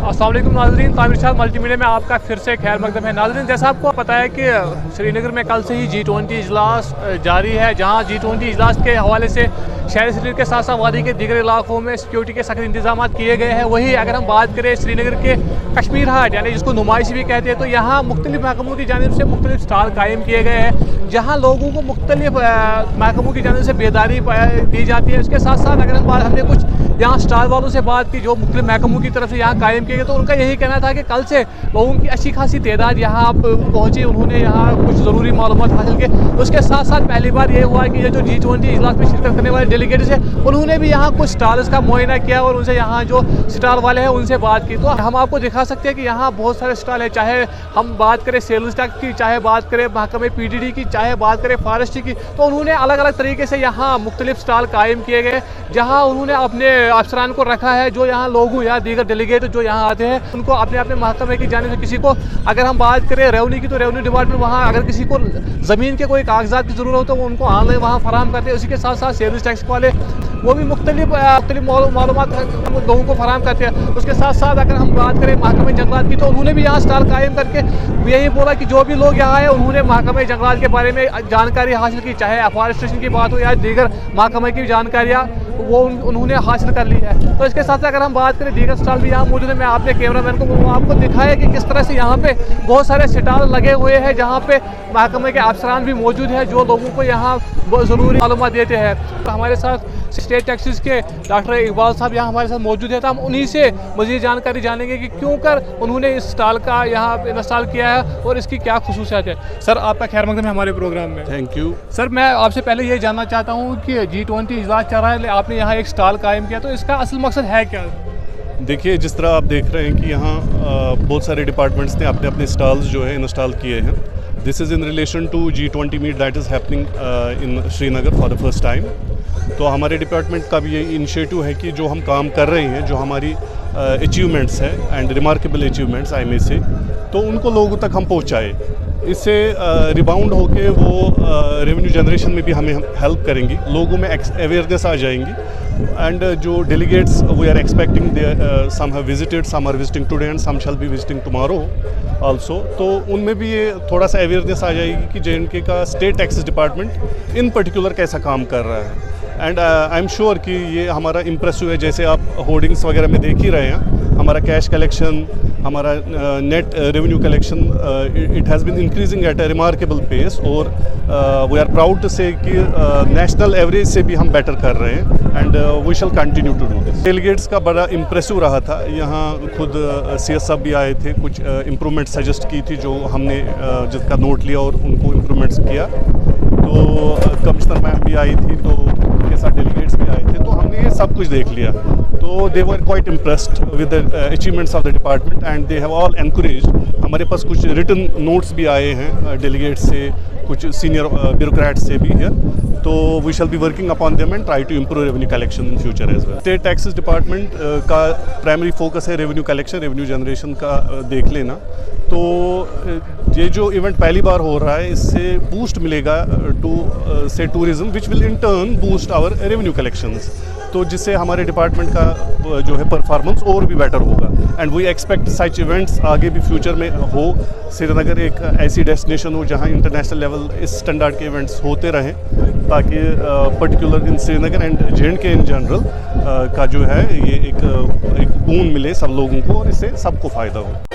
अस्सलाम वालेकुम नाज़रीन, तामिर शाह मल्टीमीडिया में आपका फिर से खैर मकदम है। नाज़रीन, जैसा आपको पता है कि श्रीनगर में कल से ही G20 इजलास जारी है, जहां G20 इजलास के हवाले से शहर श्रीनगर के साथ साथ वादी के दीगर इलाकों में सिक्योरिटी के सख्त इंतजाम किए गए हैं। वही अगर हम बात करें श्रीनगर के कश्मीर हाट यानी जिसको नुमाइश भी कहते हैं, तो यहाँ मुख्तलिफ महकमों की जानिब से मुख्तलिफ स्टॉल कायम किए गए हैं, जहाँ लोगों को मुख्तलिफ महकमों की जानिब से बेदारी दी जाती है। इसके साथ साथ अगर हमने कुछ यहाँ स्टॉल वालों से बात की जो मुख्तलिफ महकमों की तरफ से यहाँ कायम किए गए, तो उनका यही कहना था कि कल से लोगों की अच्छी खासी तादाद यहाँ पहुँची, उन्होंने यहाँ कुछ ज़रूरी मालूमात हासिल की। उसके साथ साथ पहली बार ये हुआ कि ये जो G20 इजलास में शिरकत करने वाले डेलीगेट्स हैं, उन्होंने भी यहाँ कुछ स्टॉल्स का मुआयना किया और उनसे यहाँ जो स्टॉल वाले हैं उनसे बात की। तो हम आपको दिखा सकते हैं कि यहाँ बहुत सारे स्टॉल है, चाहे हम बात करें सेल्स टैक्स की, चाहे बात करें महकमे PDD की, चाहे बात करें फॉरेस्ट्री की, तो उन्होंने अलग अलग तरीके से यहाँ मुख्तलिफ स्टॉल कायम किए गए, जहाँ उन्होंने अपने अफसरान को रखा है, जो यहाँ लोगों या दीगर डेलीगेट जो यहाँ आते हैं उनको अपने अपने महकमे की जानिब से, किसी को अगर हम बात करें रेवन्यू की, तो रेवन्यू डिपार्टमेंट वहाँ अगर किसी को ज़मीन के कोई कागजात की ज़रूरत हो तो वो उनको ऑनलाइन वहाँ फराहम करते हैं। उसी के साथ साथ सेल्स टैक्स वाले वो भी मुख्तलिफ मालूमात लोगों को फराहम करते हैं। उसके साथ साथ अगर हम बात करें महकमे जंगलात की, तो उन्होंने भी यहाँ स्टॉल कायम करके यही बोला कि जो भी लोग यहाँ आए उन्होंने महकमे जंगलात के बारे में जानकारी हासिल की, चाहे अफॉरेस्टेशन की बात हो या दीगर महकमे की जानकारियाँ वो उन्होंने हासिल कर ली है। तो इसके साथ साथ अगर हम बात करें दीगर स्टॉल भी यहाँ मौजूद है, मैं अपने कैमरामैन को आपको दिखाया कि किस तरह से यहाँ पे बहुत सारे स्टॉल लगे हुए हैं, जहाँ पे महकमे के अफसरान भी मौजूद हैं जो लोगों को यहाँ ज़रूरी मालूमात देते हैं। तो हमारे साथ स्टेट टैक्सेस के डॉक्टर इकबाल साहब यहाँ हमारे साथ मौजूद है, तो हम उन्हीं से मज़ीद जानकारी जानेंगे कि क्यों कर उन्होंने इस स्टॉल का यहाँ इंस्टॉल किया है और इसकी क्या खुसूसियात है। सर, आपका खैर मकदम है हमारे प्रोग्राम में। थैंक यू सर, मैं आपसे पहले ये जानना चाहता हूँ कि G20 इजलास चल रहा है, आपने यहाँ एक स्टॉल कायम किया, तो इसका असल मकसद है क्या? देखिए, जिस तरह आप देख रहे हैं कि यहाँ बहुत सारे डिपार्टमेंट्स ने अपने अपने स्टॉल्स जो है इंस्टॉल किए हैं। This is in relation to G20 meet that is happening in Srinagar for the first time. तो हमारे डिपार्टमेंट का भी ये इनिशिएटिव है कि जो हम काम कर रहे हैं, जो हमारी अचीवमेंट्स हैं एंड रिमार्केबल अचीवमेंट्स आई में से, तो उनको लोगों तक हम पहुँचाए। इससे रिबाउंड होके वो रेवेन्यू जनरेशन में भी हमें हेल्प करेंगी, लोगों में अवेयरनेस आ जाएंगी। एंड जो delegates we are expecting, some have visited, some are visiting today and some shall be visiting tomorrow also, तो उनमें भी ये थोड़ा सा अवेयरनेस आ जाएगी कि JNK का state taxes department in particular कैसा काम कर रहा है। एंड आई एम श्योर कि ये हमारा इम्प्रेसिव है, जैसे आप होर्डिंग्स वगैरह में देख ही रहे हैं। हमारा कैश कलेक्शन, हमारा net revenue collection, it has been increasing at a remarkable pace, और we are proud to say कि नेशनल एवरेज से भी हम बेटर कर रहे हैं, and we shall continue to do this. Delegates का बड़ा इम्प्रेसिव रहा था। यहाँ खुद CS साहब भी आए थे, कुछ इम्प्रूवमेंट सजेस्ट की थी जो हमने जिसका नोट लिया और उनको इम्प्रूवमेंट्स किया। तो कमिश्नर मैम भी आई थी, तो उनके साथ डेलीगेट्स भी आए थे, तो हमने ये सब कुछ देख लिया। तो they were quite impressed with the achievements of the department and they have all encouraged. हमारे पास कुछ रिटन नोट्स भी आए हैं डेलीगेट्स से, कुछ सीनियर ब्यूरोक्रेट्स से भी है, तो we shall be working upon them and try to improve revenue collection in future as well. State taxes department का प्राइमरी फोकस है रेवेन्यू कलेक्शन, रेवेन्यू जनरेशन का देख लेना। तो ये जो इवेंट पहली बार हो रहा है, इससे बूस्ट मिलेगा to say tourism, which will in turn boost our revenue collections, तो जिससे हमारे डिपार्टमेंट का जो है परफॉर्मेंस और भी बेटर होगा। And we expect such events आगे भी फ्यूचर में हो। श्रीनगर एक ऐसी डेस्टिनेशन हो जहां इंटरनेशनल लेवल इस स्टैंडर्ड के इवेंट्स होते रहें, ताकि particular in Srinagar and JNK in general का जो है ये एक बून मिले सब लोगों को, और इससे सबको फ़ायदा हो।